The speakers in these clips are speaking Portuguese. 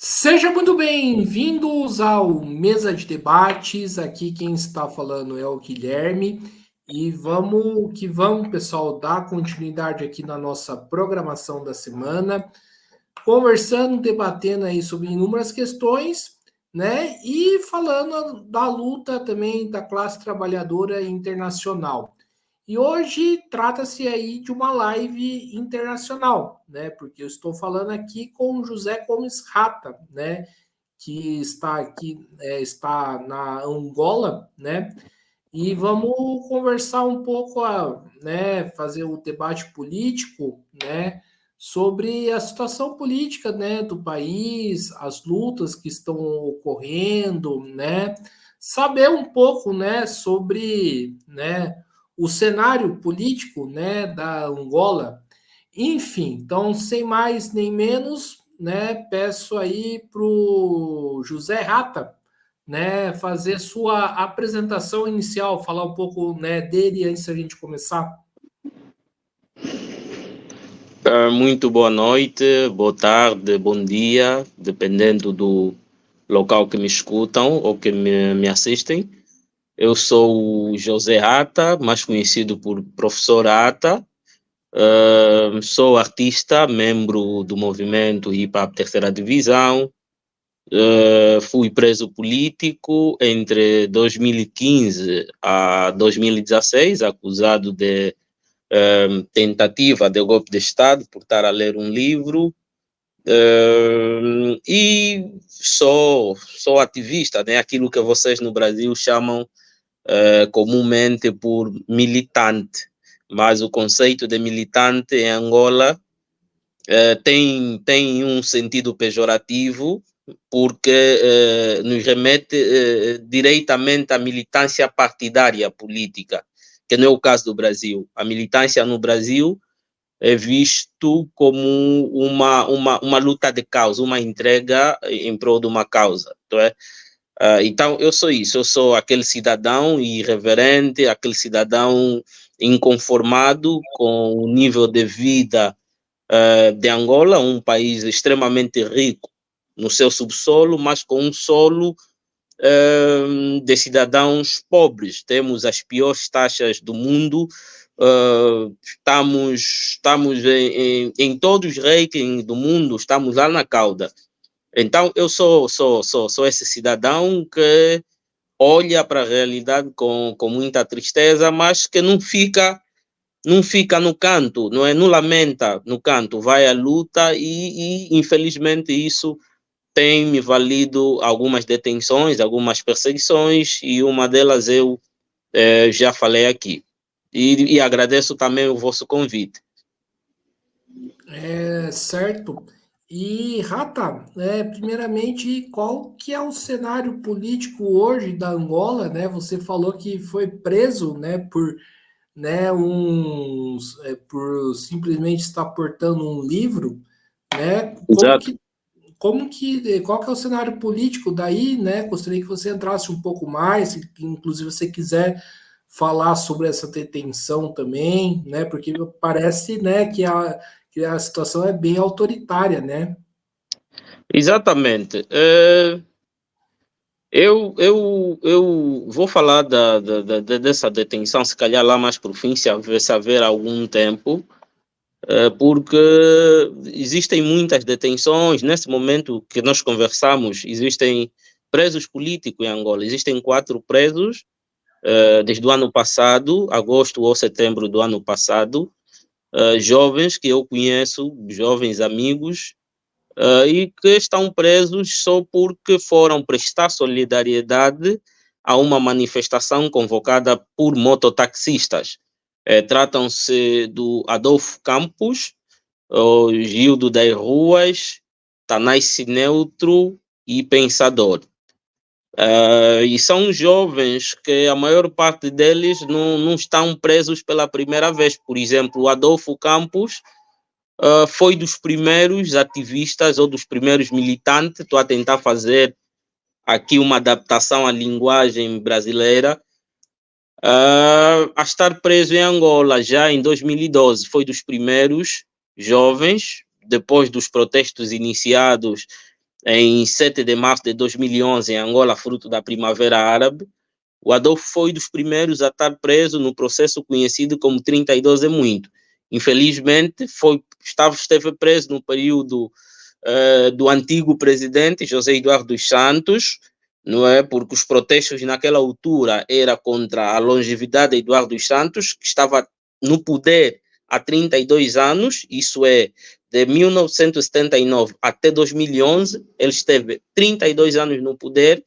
Sejam muito bem-vindos ao Mesa de Debates. Aqui quem está falando é o Guilherme. E vamos que vamos, pessoal, dar continuidade aqui na nossa programação da semana, conversando, debatendo aí sobre inúmeras questões, né? E falando da luta também da classe trabalhadora internacional. E hoje trata-se aí de uma live internacional, né? Porque eu estou falando aqui com o José Gomes Rata, né? Que está aqui, está na Angola, né? E vamos conversar um pouco, né? Fazer o debate político, né? Sobre a situação política, né? Do país, as lutas que estão ocorrendo, né? Saber um pouco, né? Sobre, né? O cenário político, né, da Angola. Enfim, então, sem mais nem menos, né, peço aí para o José Rata, né, fazer sua apresentação inicial, falar um pouco, né, dele antes da gente começar. Muito boa noite, boa tarde, bom dia, dependendo do local que me escutam ou que me assistem. Eu sou o José Rata, mais conhecido por Professor Rata. Sou artista, membro do movimento Hip Hop Terceira Divisão. Fui preso político entre 2015 a 2016, acusado de tentativa de golpe de Estado por estar a ler um livro. E sou ativista, né? Aquilo que vocês no Brasil chamam comumente por militante, mas o conceito de militante em Angola tem um sentido pejorativo, porque nos remete diretamente à militância partidária política, que não é o caso do Brasil. A militância no Brasil é visto como uma luta de causa, uma entrega em prol de uma causa. Então, eu sou isso, eu sou aquele cidadão irreverente, aquele cidadão inconformado com o nível de vida de Angola, um país extremamente rico no seu subsolo, mas com um solo de cidadãos pobres. Temos as piores taxas do mundo. Estamos em todos os rankings do mundo, estamos lá na cauda. Então, eu sou esse cidadão que olha para a realidade com muita tristeza, mas que não fica no canto, não é? Não lamenta no canto, vai à luta e infelizmente isso tem me valido algumas detenções, algumas perseguições, e uma delas eu já falei aqui. E agradeço também o vosso convite. Certo. E, Rata, primeiramente, qual que é o cenário político hoje da Angola, né? Você falou que foi preso, né, por, né, por simplesmente estar portando um livro, né? Exato. Qual que é o cenário político daí, né? Gostaria que você entrasse um pouco mais, se inclusive você quiser falar sobre essa detenção também, né? Porque parece, né, que a situação é bem autoritária, né? Exatamente. Eu vou falar dessa detenção, se calhar lá mais por fim, se haver algum tempo, porque existem muitas detenções. Nesse momento que nós conversamos, existem presos políticos em Angola. Existem 4 presos desde o ano passado, agosto ou setembro do ano passado, jovens que eu conheço, jovens amigos, e que estão presos só porque foram prestar solidariedade a uma manifestação convocada por mototaxistas. Tratam-se do Adolfo Campos, o Gildo das Ruas, Tanais Neutro e Pensador. E são jovens que a maior parte deles não estão presos pela primeira vez. Por exemplo, o Adolfo Campos foi dos primeiros ativistas ou dos primeiros militantes. Estou a tentar fazer aqui uma adaptação à linguagem brasileira, a estar preso em Angola já em 2012. Foi dos primeiros jovens, depois dos protestos iniciados em 7 de março de 2011, em Angola, fruto da Primavera Árabe. O Adolfo foi dos primeiros a estar preso no processo conhecido como 32 é muito. Infelizmente, esteve preso no período do antigo presidente José Eduardo dos Santos, não é? Porque os protestos naquela altura era contra a longevidade de Eduardo dos Santos, que estava no poder há 32 anos, isso é, de 1979 até 2011, ele esteve 32 anos no poder,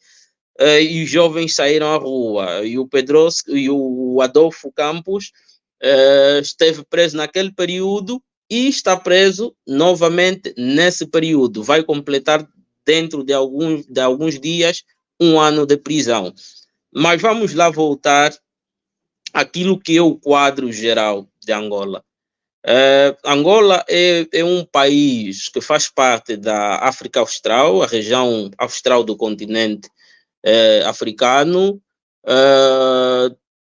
e os jovens saíram à rua, e o Adolfo Campos esteve preso naquele período e está preso novamente nesse período. Vai completar dentro de alguns dias 1 ano de prisão. Mas vamos lá voltar àquilo que é o quadro geral de Angola. Angola é um país que faz parte da África Austral, a região austral do continente africano,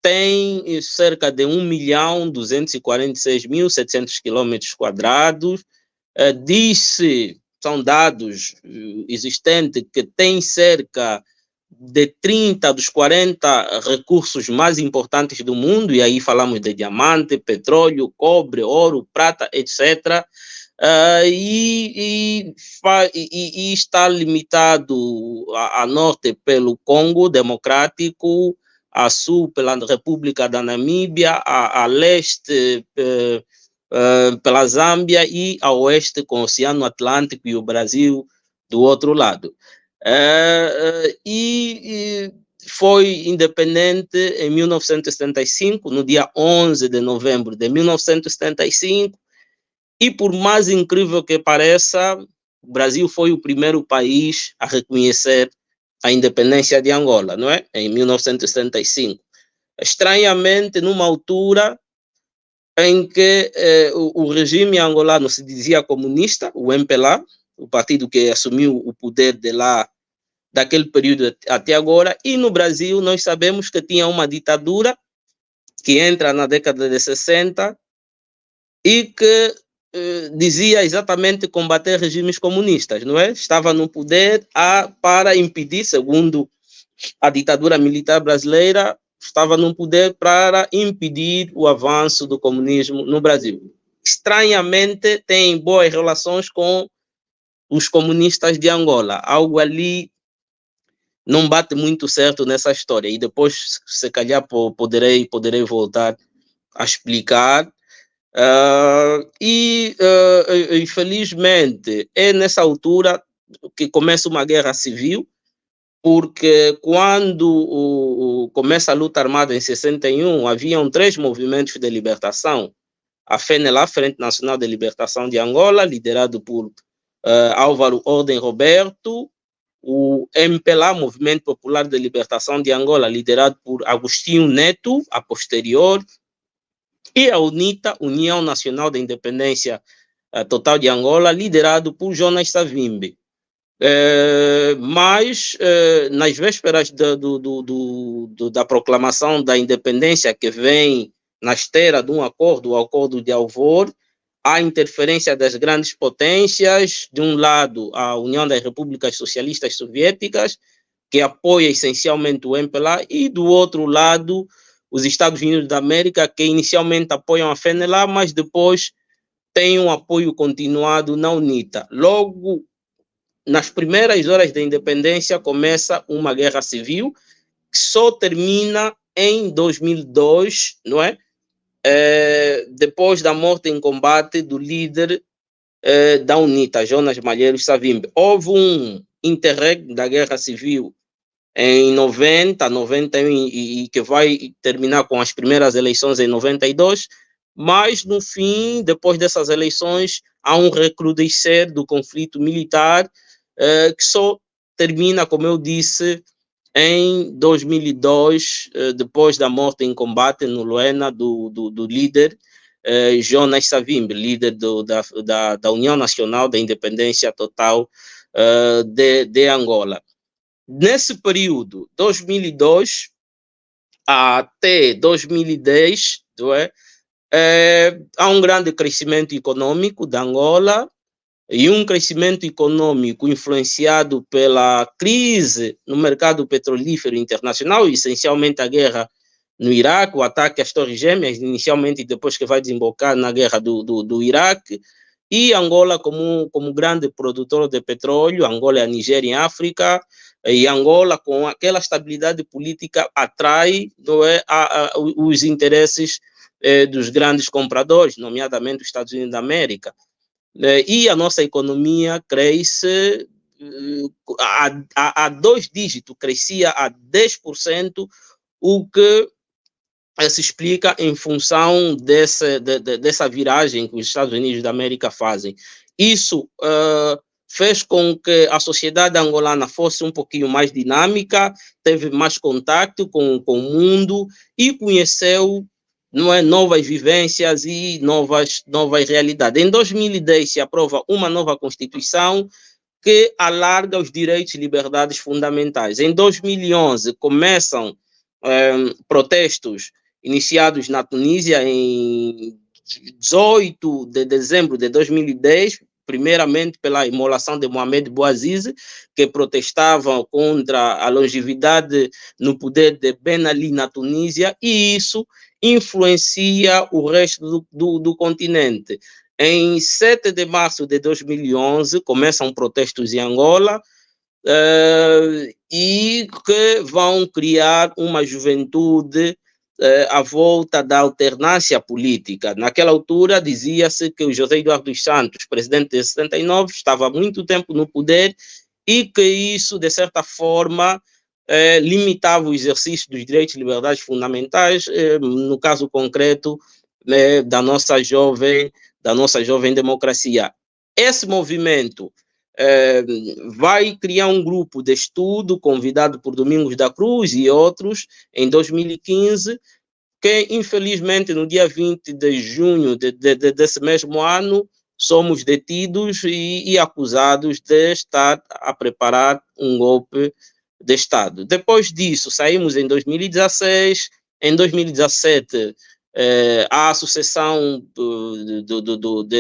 tem cerca de 1.246.700 quilômetros quadrados. Diz-se, são dados existentes, que tem cerca de 30 dos 40 recursos mais importantes do mundo, e aí falamos de diamante, petróleo, cobre, ouro, prata, etc. E está limitado a norte pelo Congo Democrático, a sul pela República da Namíbia, a leste pela Zâmbia e a oeste com o Oceano Atlântico e o Brasil do outro lado. E foi independente em 1975, no dia 11 de novembro de 1975, e por mais incrível que pareça, o Brasil foi o primeiro país a reconhecer a independência de Angola, não é? Em 1975. Estranhamente, numa altura em que o regime angolano se dizia comunista, o MPLA, o partido que assumiu o poder de lá, daquele período até agora, e no Brasil nós sabemos que tinha uma ditadura que entra na década de 60 e que dizia exatamente combater regimes comunistas, não é? Estava no poder para impedir, segundo a ditadura militar brasileira, estava no poder para impedir o avanço do comunismo no Brasil. Estranhamente, tem boas relações com os comunistas de Angola. Algo ali não bate muito certo nessa história. E depois, se calhar, poderei voltar a explicar. Infelizmente, é nessa altura que começa uma guerra civil, porque quando começa a luta armada em 61, haviam 3 movimentos de libertação. A FENELA, Frente Nacional de Libertação de Angola, liderado por Álvaro Ordem Roberto, o MPLA, Movimento Popular de Libertação de Angola, liderado por Agostinho Neto, a posterior, e a UNITA, União Nacional da Independência Total de Angola, liderado por Jonas Savimbi. Mas nas vésperas da proclamação da independência, que vem na esteira de um acordo, o Acordo de Alvor, há interferência das grandes potências, de um lado a União das Repúblicas Socialistas Soviéticas, que apoia essencialmente o MPLA, e do outro lado os Estados Unidos da América, que inicialmente apoiam a FENELA, mas depois tem um apoio continuado na UNITA. Logo, nas primeiras horas da independência, começa uma guerra civil, que só termina em 2002, não é? Depois da morte em combate do líder da UNITA, Jonas Malheiro Savimbi. Houve um interregno da guerra civil em 90, 91 e que vai terminar com as primeiras eleições em 92, mas no fim, depois dessas eleições, há um recrudescer do conflito militar que só termina, como eu disse, em 2002, depois da morte em combate no Luena do líder Jonas Savimbi, líder da União Nacional da Independência Total de Angola. Nesse período, 2002 até 2010, há um grande crescimento econômico da Angola, e um crescimento econômico influenciado pela crise no mercado petrolífero internacional, essencialmente a guerra no Iraque, o ataque às Torres Gêmeas, inicialmente e depois que vai desembocar na guerra do Iraque, e Angola como grande produtor de petróleo, Angola é a Nigéria em África, e Angola, com aquela estabilidade política, atrai, não é, os interesses dos grandes compradores, nomeadamente os Estados Unidos da América. E a nossa economia cresce a 2 dígitos, crescia a 10%, o que se explica em função dessa viragem que os Estados Unidos da América fazem. Isso fez com que a sociedade angolana fosse um pouquinho mais dinâmica, teve mais contato com o mundo e conheceu, não é, novas vivências e novas realidades. Em 2010 se aprova uma nova Constituição que alarga os direitos e liberdades fundamentais. Em 2011 começam protestos iniciados na Tunísia em 18 de dezembro de 2010, primeiramente pela imolação de Mohamed Bouazizi, que protestava contra a longevidade no poder de Ben Ali na Tunísia, e isso influencia o resto do continente. Em 7 de março de 2011, começam protestos em Angola, e que vão criar uma juventude à volta da alternância política. Naquela altura dizia-se que o José Eduardo dos Santos, presidente de 79, estava há muito tempo no poder e que isso, de certa forma, limitava o exercício dos direitos e liberdades fundamentais, no caso concreto da nossa jovem democracia. Esse movimento vai criar um grupo de estudo convidado por Domingos da Cruz e outros em 2015, que infelizmente no dia 20 de junho desse mesmo ano somos detidos e acusados de estar a preparar um golpe de Estado. Depois disso saímos em 2016, em 2017 a sucessão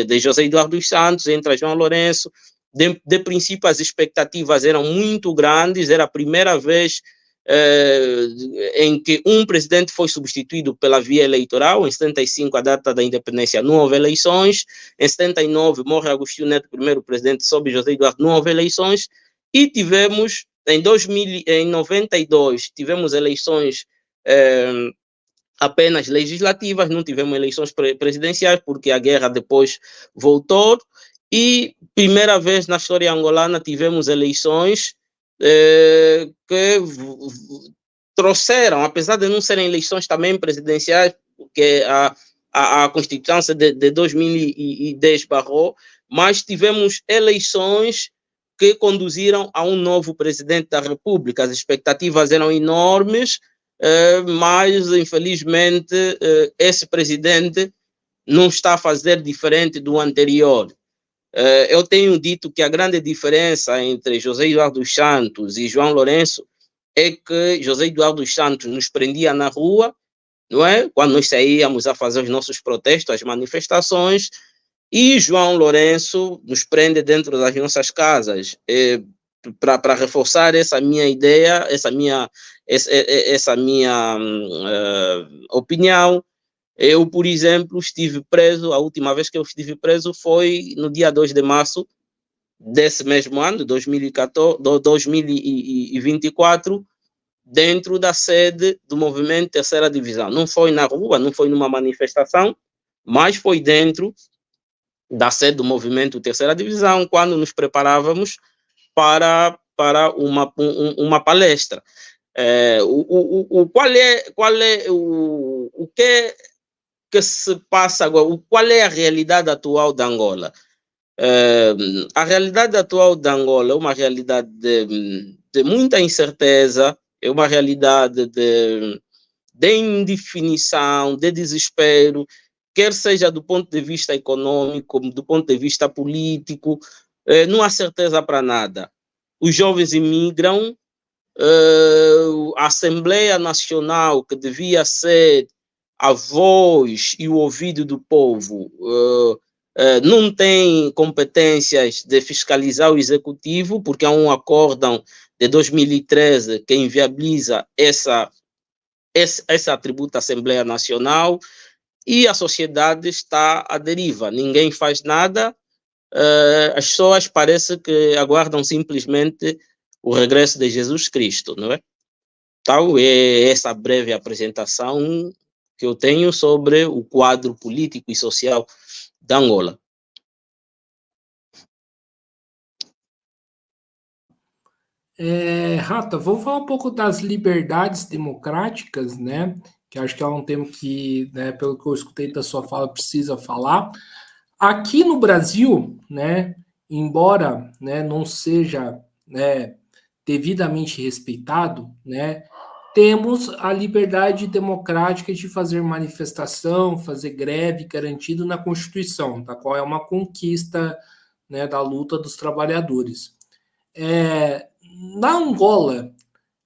de José Eduardo dos Santos entra João Lourenço. De princípio, as expectativas eram muito grandes, era a primeira vez em que um presidente foi substituído pela via eleitoral. Em 75, a data da independência, não houve eleições. Em 79, morre Agostinho Neto, primeiro presidente, sob José Eduardo, não houve eleições. E tivemos, em 92, tivemos eleições apenas legislativas, não tivemos eleições presidenciais, porque a guerra depois voltou. E, primeira vez na história angolana, tivemos eleições que trouxeram, apesar de não serem eleições também presidenciais, porque a Constituição de 2010 barrou, mas tivemos eleições que conduziram a um novo presidente da República. As expectativas eram enormes, mas, infelizmente, esse presidente não está a fazer diferente do anterior. Eu tenho dito que a grande diferença entre José Eduardo dos Santos e João Lourenço é que José Eduardo dos Santos nos prendia na rua, não é? Quando nós saíamos a fazer os nossos protestos, as manifestações, e João Lourenço nos prende dentro das nossas casas. Para reforçar essa minha ideia, essa minha opinião, eu, por exemplo, estive preso, a última vez que eu estive preso foi no dia 2 de março desse mesmo ano, 2024, dentro da sede do movimento Terceira Divisão. Não foi na rua, não foi numa manifestação, mas foi dentro da sede do movimento Terceira Divisão, quando nos preparávamos para uma palestra. O que se passa agora? Qual é a realidade atual da Angola? A realidade atual da Angola é uma realidade de muita incerteza, é uma realidade de indefinição, de desespero, quer seja do ponto de vista econômico, do ponto de vista político, não há certeza para nada. Os jovens imigram, a Assembleia Nacional, que devia ser a voz e o ouvido do povo, não tem competências de fiscalizar o executivo, porque há um acórdão de 2013 que inviabiliza essa atributo à Assembleia Nacional, e a sociedade está à deriva, ninguém faz nada, as pessoas parece que aguardam simplesmente o regresso de Jesus Cristo, não é? Então, é essa breve apresentação que eu tenho sobre o quadro político e social da Angola. Rata, vou falar um pouco das liberdades democráticas, né? Que acho que é um tema que, né, pelo que eu escutei da sua fala, precisa falar. Aqui no Brasil, né, embora, né, não seja, né, devidamente respeitado, né, temos a liberdade democrática de fazer manifestação, fazer greve, garantido na Constituição, da qual é uma conquista, né, da luta dos trabalhadores. Na Angola,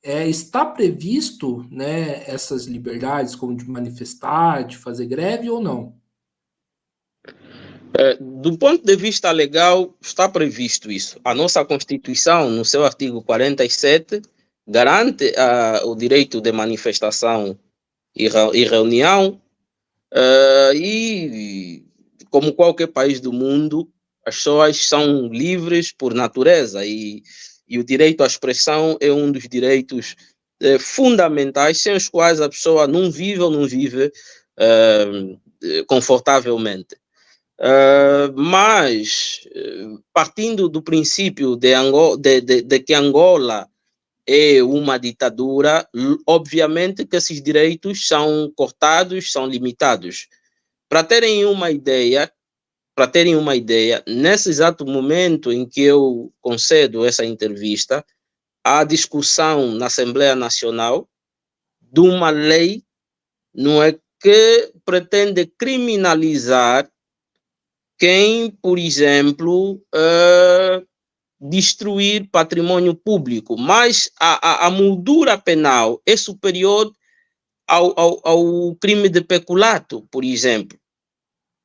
está previsto, né, essas liberdades, como de manifestar, de fazer greve ou não? Do ponto de vista legal, está previsto isso. A nossa Constituição, no seu artigo 47, garante o direito de manifestação e reunião, e, como qualquer país do mundo, as pessoas são livres por natureza, e o direito à expressão é um dos direitos fundamentais, sem os quais a pessoa não vive ou não vive confortavelmente. Mas, partindo do princípio de que Angola é uma ditadura, obviamente que esses direitos são cortados, são limitados. Para terem uma ideia, nesse exato momento em que eu concedo essa entrevista, há discussão na Assembleia Nacional de uma lei, não é, que pretende criminalizar quem, por exemplo, destruir patrimônio público, mas a moldura penal é superior ao crime de peculato, por exemplo.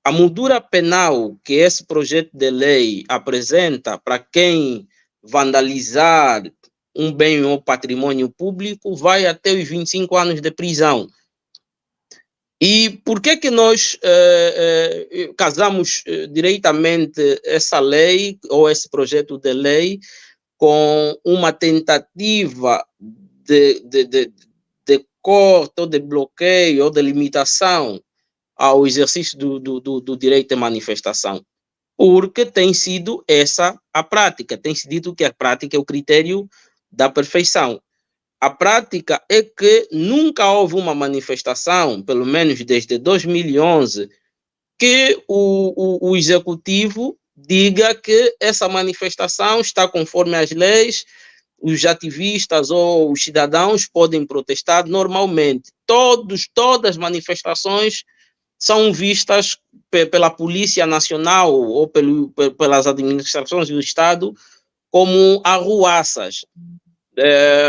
A moldura penal que esse projeto de lei apresenta para quem vandalizar um bem ou patrimônio público vai até os 25 anos de prisão. E por que nós casamos diretamente essa lei ou esse projeto de lei com uma tentativa de corte ou de bloqueio ou de limitação ao exercício do direito de manifestação? Porque tem sido essa a prática, tem se dito que a prática é o critério da perfeição. A prática é que nunca houve uma manifestação, pelo menos desde 2011, que o executivo diga que essa manifestação está conforme as leis, os ativistas ou os cidadãos podem protestar normalmente. Todas as manifestações são vistas pela Polícia Nacional ou pelas administrações do Estado como arruaças.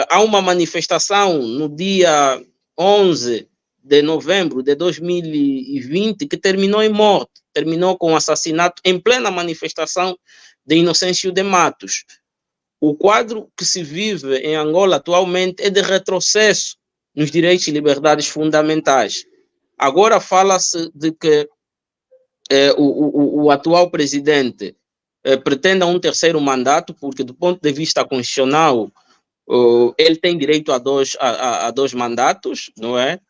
Há uma manifestação no dia 11 de novembro de 2020 que terminou em morte, terminou com assassinato em plena manifestação de Inocêncio de Matos. O quadro que se vive em Angola atualmente é de retrocesso nos direitos e liberdades fundamentais. Agora fala-se de que o atual presidente pretenda um terceiro mandato, porque do ponto de vista constitucional ele tem direito a dois mandatos, não é?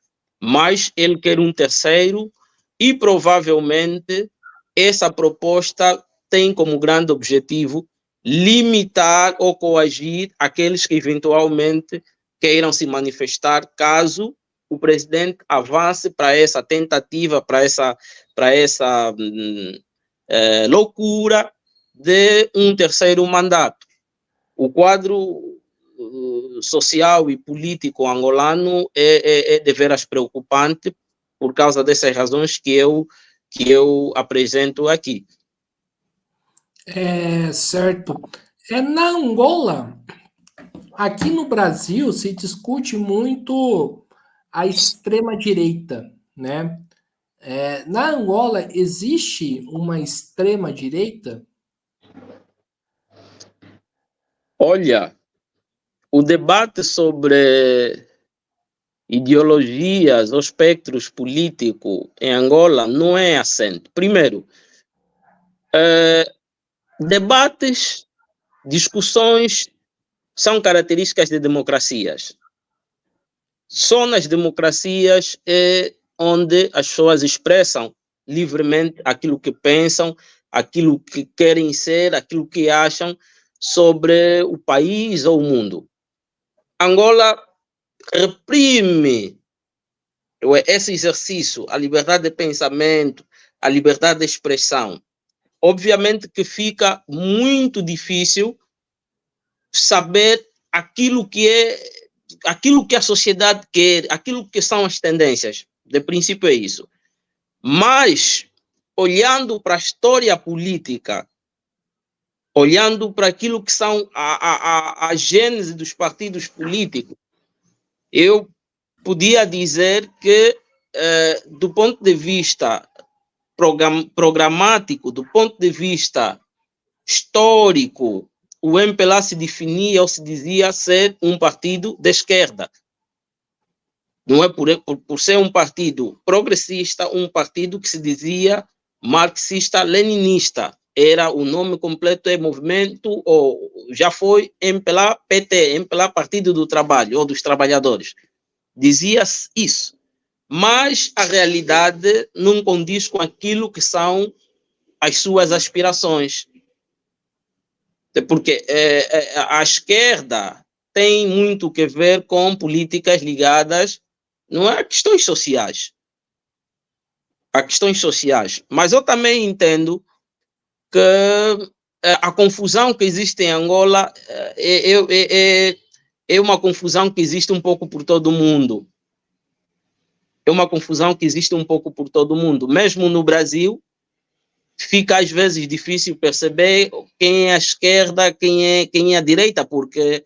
Mas ele quer um terceiro e provavelmente essa proposta tem como grande objetivo limitar ou coagir aqueles que eventualmente queiram se manifestar caso o presidente avance para essa tentativa, para essa loucura de um terceiro mandato. O quadro social e político angolano é de veras preocupante por causa dessas razões que eu apresento aqui. Certo. Na Angola, aqui no Brasil, se discute muito a extrema-direita, né? Na Angola, existe uma extrema-direita? Olha, o debate sobre ideologias ou espectros políticos em Angola não é assente. Primeiro, debates, discussões são características de democracias. Só nas democracias é onde as pessoas expressam livremente aquilo que pensam, aquilo que querem ser, aquilo que acham sobre o país ou o mundo. Angola reprime esse exercício, a liberdade de pensamento, a liberdade de expressão. Obviamente que fica muito difícil saber aquilo que a sociedade quer, aquilo que são as tendências. De princípio é isso. Mas, olhando para a história política, olhando para aquilo que são a gênese dos partidos políticos, eu podia dizer que, do ponto de vista programático, do ponto de vista histórico, o MPLA se definia ou se dizia ser um partido de esquerda. Não é por ser um partido progressista, um partido que se dizia marxista-leninista. Era o nome completo, é movimento, ou já foi MPLA-PT, MPLA Partido do Trabalho, ou dos Trabalhadores. Dizia-se isso. Mas a realidade não condiz com aquilo que são as suas aspirações. Porque a esquerda tem muito que ver com políticas ligadas não é a questões sociais. A questões sociais. Mas eu também entendo que a confusão que existe em Angola é uma confusão que existe um pouco por todo o mundo. É uma confusão que existe um pouco por todo o mundo. Mesmo no Brasil, fica às vezes difícil perceber quem é a esquerda, quem é a direita, porque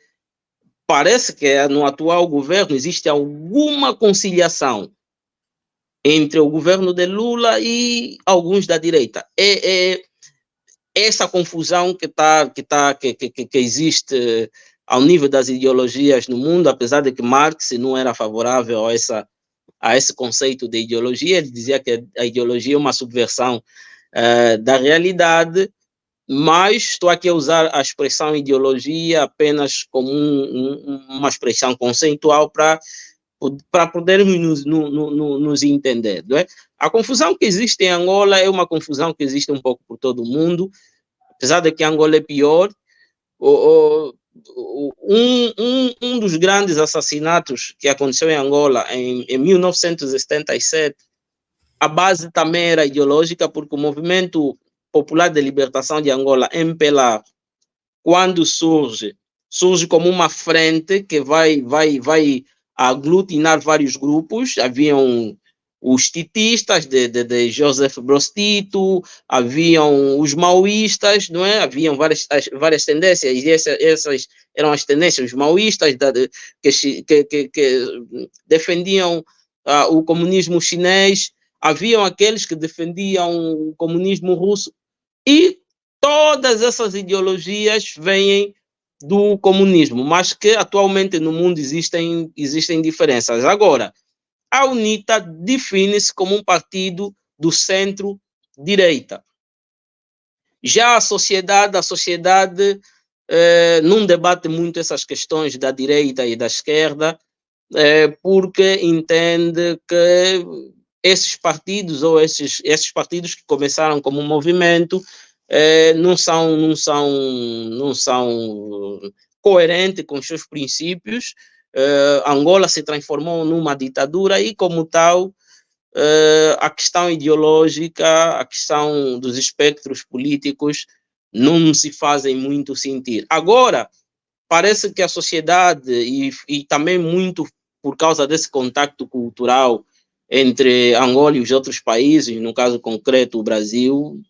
parece que no atual governo existe alguma conciliação entre o governo de Lula e alguns da direita. É essa confusão que existe ao nível das ideologias no mundo, apesar de que Marx não era favorável a esse conceito de ideologia, ele dizia que a ideologia é uma subversão da realidade, mas estou aqui a usar a expressão ideologia apenas como uma expressão conceitual para podermos nos entender. Não é? A confusão que existe em Angola é uma confusão que existe um pouco por todo o mundo, apesar de que Angola é pior. Um dos grandes assassinatos que aconteceu em Angola em 1977, a base também era ideológica, porque o Movimento Popular de Libertação de Angola, MPLA, quando surge como uma frente que vai aglutinar vários grupos. Haviam os titistas de Joseph Broz Tito, haviam os maoístas, não é? Haviam várias tendências, e essas eram as tendências, os maoístas que defendiam o comunismo chinês, haviam aqueles que defendiam o comunismo russo, e todas essas ideologias vêm do comunismo, mas que atualmente no mundo existem diferenças. Agora, a UNITA define-se como um partido do centro-direita. Já a sociedade não debate muito essas questões da direita e da esquerda, porque entende que esses partidos ou esses partidos que começaram como um movimento não são coerentes com os seus princípios. Angola se transformou numa ditadura e, como tal, a questão ideológica, a questão dos espectros políticos não se fazem muito sentir. Agora, parece que a sociedade, e também muito por causa desse contacto cultural entre Angola e os outros países, no caso concreto o Brasil,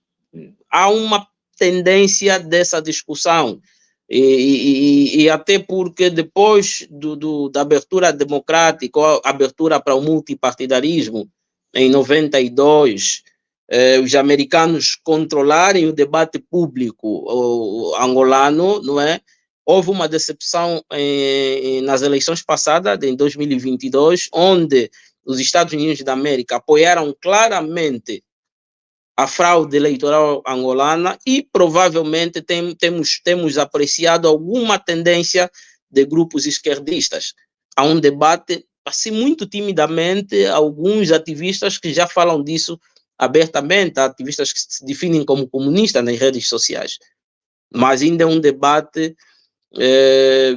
há uma tendência dessa discussão. E até porque depois da abertura democrática, ou abertura para o multipartidarismo, em 92, os americanos controlarem o debate público angolano, não é? Houve uma decepção nas eleições passadas, em 2022, onde os Estados Unidos da América apoiaram claramente a fraude eleitoral angolana e provavelmente temos apreciado alguma tendência de grupos esquerdistas. Há um debate, assim, muito timidamente, alguns ativistas que já falam disso abertamente, ativistas que se definem como comunistas nas redes sociais. Mas ainda é um debate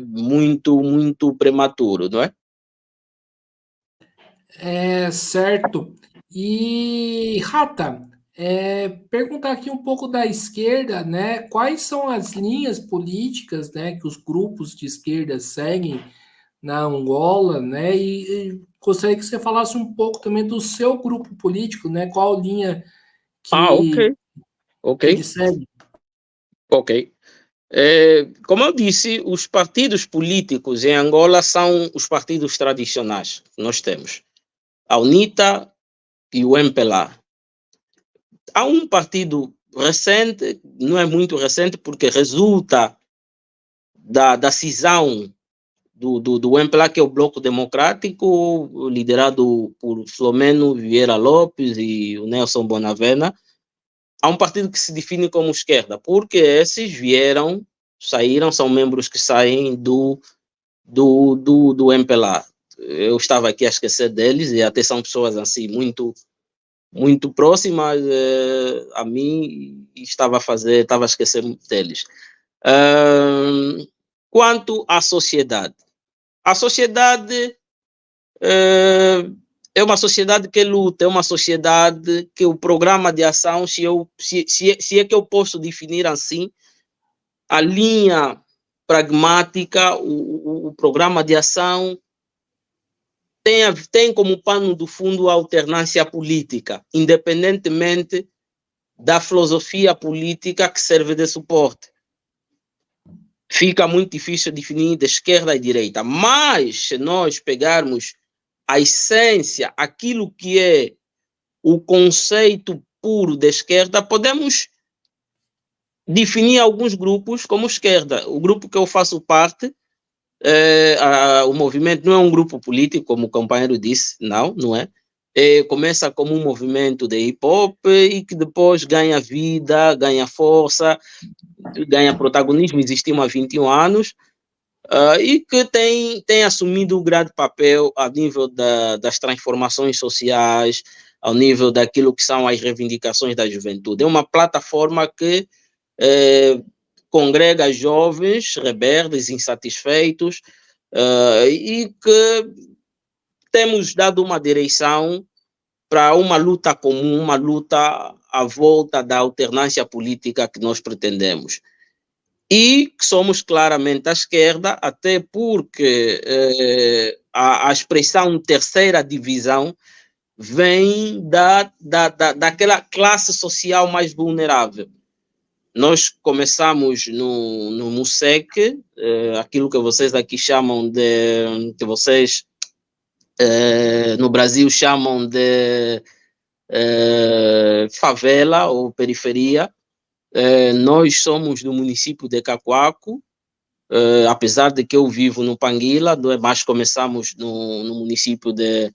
muito prematuro, não é? Certo. E, Rata, perguntar aqui um pouco da esquerda, né? Quais são as linhas políticas, né, que os grupos de esquerda seguem na Angola, né? E gostaria que você falasse um pouco também do seu grupo político, né? Qual linha que, Ok. que ele segue? Ok. Como eu disse, os partidos políticos em Angola são os partidos tradicionais que nós temos. A UNITA e o MPLA. Há um partido recente, não é muito recente, porque resulta da cisão do MPLA, que é o Bloco Democrático, liderado por Flomeno Vieira Lopes e o Nelson Bonavena. Há um partido que se define como esquerda, porque esses saíram, são membros que saem do MPLA. Eu estava aqui a esquecer deles, e até são pessoas assim muito próximas a mim, e estava a esquecer deles. Quanto à sociedade, a sociedade é uma sociedade que luta, é uma sociedade que o programa de ação, se é que eu posso definir assim, a linha pragmática, o programa de ação tem como pano do fundo a alternância política, independentemente da filosofia política que serve de suporte. Fica muito difícil definir de esquerda e direita, mas se nós pegarmos a essência, aquilo que é o conceito puro de esquerda, podemos definir alguns grupos como esquerda. O grupo que eu faço parte, o movimento não é um grupo político, como o companheiro disse, não é? Começa como um movimento de hip-hop e que depois ganha vida, ganha força, ganha protagonismo, existiu há 21 anos, e que tem assumido um grande papel a nível das transformações sociais, ao nível daquilo que são as reivindicações da juventude. É uma plataforma que congrega jovens rebeldes, insatisfeitos, e que temos dado uma direção para uma luta comum, uma luta à volta da alternância política que nós pretendemos. E que somos claramente à esquerda, até porque a expressão terceira divisão vem daquela classe social mais vulnerável. Nós começamos no MUSEC, aquilo que vocês aqui chamam que vocês no Brasil chamam de favela ou periferia. Nós somos do município de Cacoaco, apesar de que eu vivo no Panguila, mas começamos no município de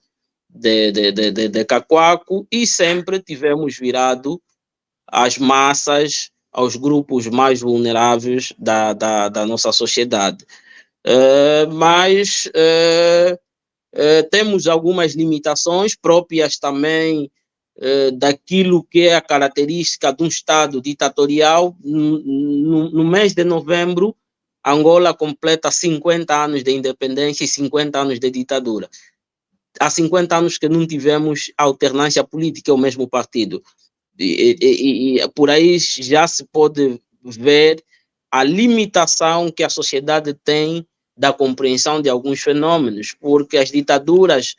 Cacoaco, e sempre tivemos virado às massas, aos grupos mais vulneráveis da nossa sociedade. Mas temos algumas limitações próprias também daquilo que é a característica de um Estado ditatorial. No mês de novembro, Angola completa 50 anos de independência e 50 anos de ditadura. Há 50 anos que não tivemos alternância política, é o mesmo partido. E por aí já se pode ver a limitação que a sociedade tem da compreensão de alguns fenômenos, porque as ditaduras,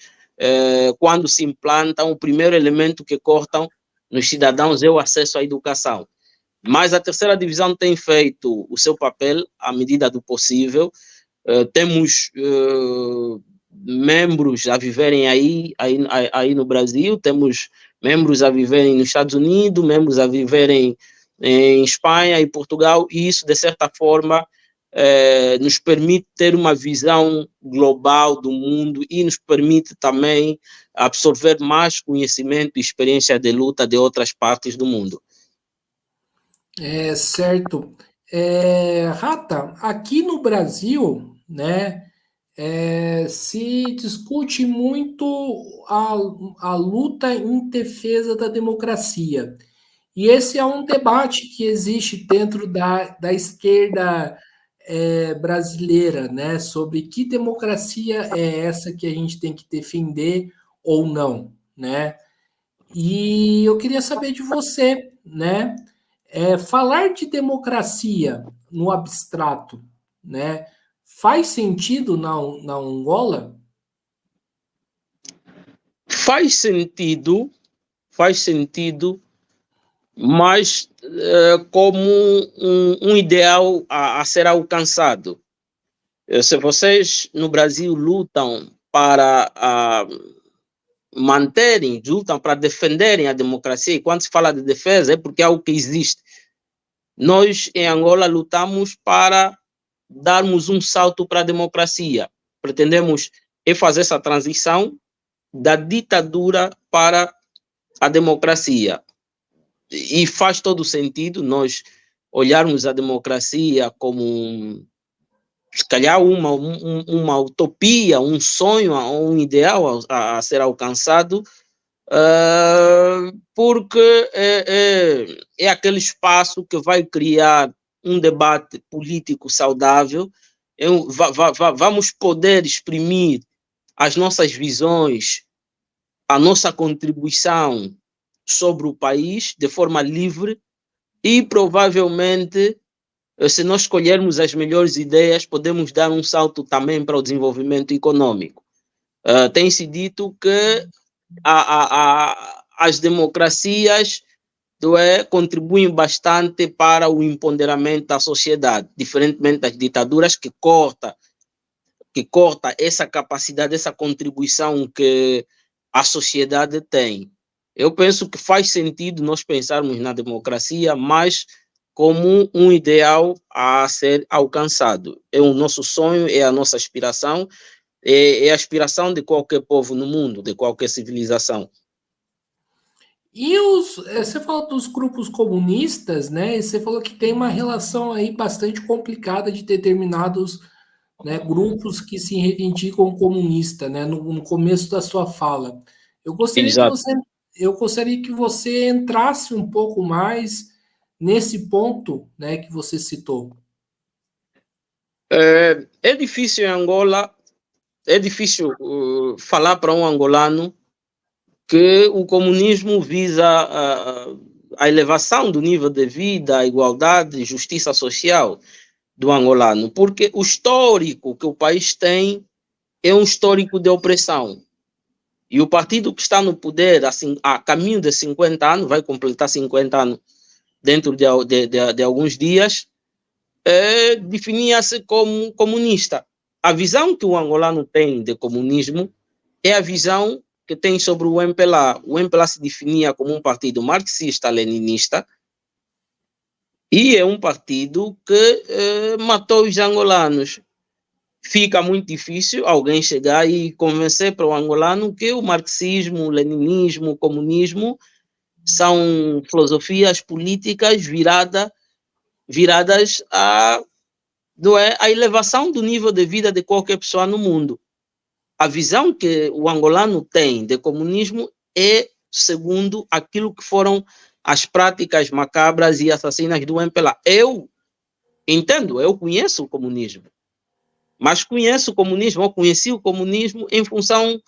quando se implantam, o primeiro elemento que cortam nos cidadãos é o acesso à educação. Mas a terceira divisão tem feito o seu papel à medida do possível. Temos membros a viverem aí no Brasil, temos membros a viverem nos Estados Unidos, membros a viverem em Espanha e Portugal, e isso, de certa forma, nos permite ter uma visão global do mundo e nos permite também absorver mais conhecimento e experiência de luta de outras partes do mundo. Certo. Rata, aqui no Brasil, né, se discute muito a luta em defesa da democracia. E esse é um debate que existe dentro da esquerda brasileira, né, sobre que democracia é essa que a gente tem que defender ou não, né? E eu queria saber de você, né? Falar de democracia no abstrato, né? Faz sentido na Angola? Faz sentido, mas como um ideal a ser alcançado. Se vocês no Brasil lutam para lutam para defenderem a democracia, e quando se fala de defesa é porque é algo que existe. Nós, em Angola, lutamos para darmos um salto para a democracia. Pretendemos fazer essa transição da ditadura para a democracia. E faz todo sentido nós olharmos a democracia como, se calhar, uma utopia, um sonho, um ideal a ser alcançado, porque é aquele espaço que vai criar um debate político saudável. Vamos poder exprimir as nossas visões, a nossa contribuição sobre o país de forma livre e provavelmente, se nós escolhermos as melhores ideias, podemos dar um salto também para o desenvolvimento econômico. Tem-se dito que as democracias contribuem bastante para o empoderamento da sociedade, diferentemente das ditaduras que corta essa capacidade, essa contribuição que a sociedade tem. Eu penso que faz sentido nós pensarmos na democracia, mas como um ideal a ser alcançado. É o nosso sonho, é a nossa aspiração, é a aspiração de qualquer povo no mundo, de qualquer civilização. E você falou dos grupos comunistas, né? E você falou que tem uma relação aí bastante complicada de determinados, né, grupos que se reivindicam comunista, né? No começo da sua fala. Eu gostaria que Exato. você, eu gostaria que você entrasse um pouco mais nesse ponto, né, que você citou. É difícil em Angola, é difícil falar para um angolano que o comunismo visa a elevação do nível de vida, a igualdade, justiça social do angolano, porque o histórico que o país tem é um histórico de opressão. E o partido que está no poder assim, a caminho de 50 anos, vai completar 50 anos dentro de alguns dias, definia-se como comunista. A visão que o angolano tem de comunismo é a visão que tem sobre o MPLA. O MPLA se definia como um partido marxista-leninista e é um partido que matou os angolanos. Fica muito difícil alguém chegar e convencer para o angolano que o marxismo, o leninismo, o comunismo são filosofias políticas viradas à elevação do nível de vida de qualquer pessoa no mundo. A visão que o angolano tem de comunismo é segundo aquilo que foram as práticas macabras e assassinas do MPLA. Eu entendo, eu conheço o comunismo, mas conheci o comunismo em função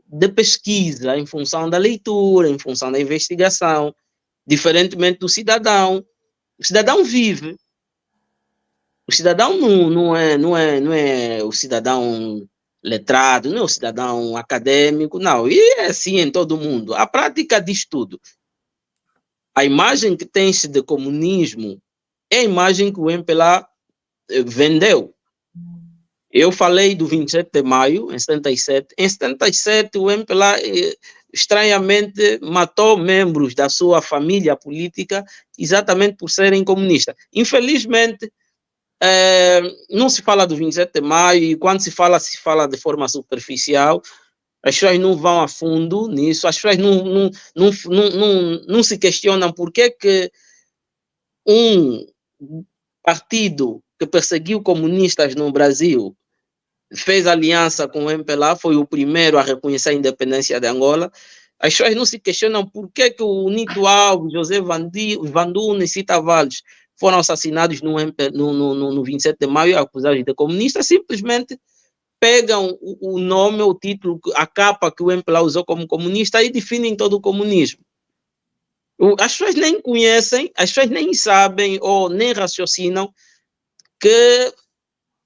de pesquisa, em função da leitura, em função da investigação, diferentemente do cidadão. O cidadão vive. O cidadão não é o cidadão letrado, não é o cidadão acadêmico, não. E é assim em todo mundo. A prática diz tudo. A imagem que tem-se de comunismo é a imagem que o MPLA vendeu. Eu falei do 27 de maio, em 77. Em 77, o MPLA, estranhamente, matou membros da sua família política exatamente por serem comunistas. Infelizmente, não se fala do 27 de maio, e quando se fala de forma superficial. As pessoas não vão a fundo nisso, as pessoas não se questionam por que um partido que perseguiu comunistas no Brasil fez aliança com o MPLA, foi o primeiro a reconhecer a independência de Angola. As pessoas não se questionam por que o Nito Alves, José Vanduna e Cita Valles foram assassinados no 27 de maio, acusados de comunistas. Simplesmente pegam o nome, o título, a capa que o MPLA usou como comunista e definem todo o comunismo. As pessoas nem conhecem, as pessoas nem sabem ou nem raciocinam que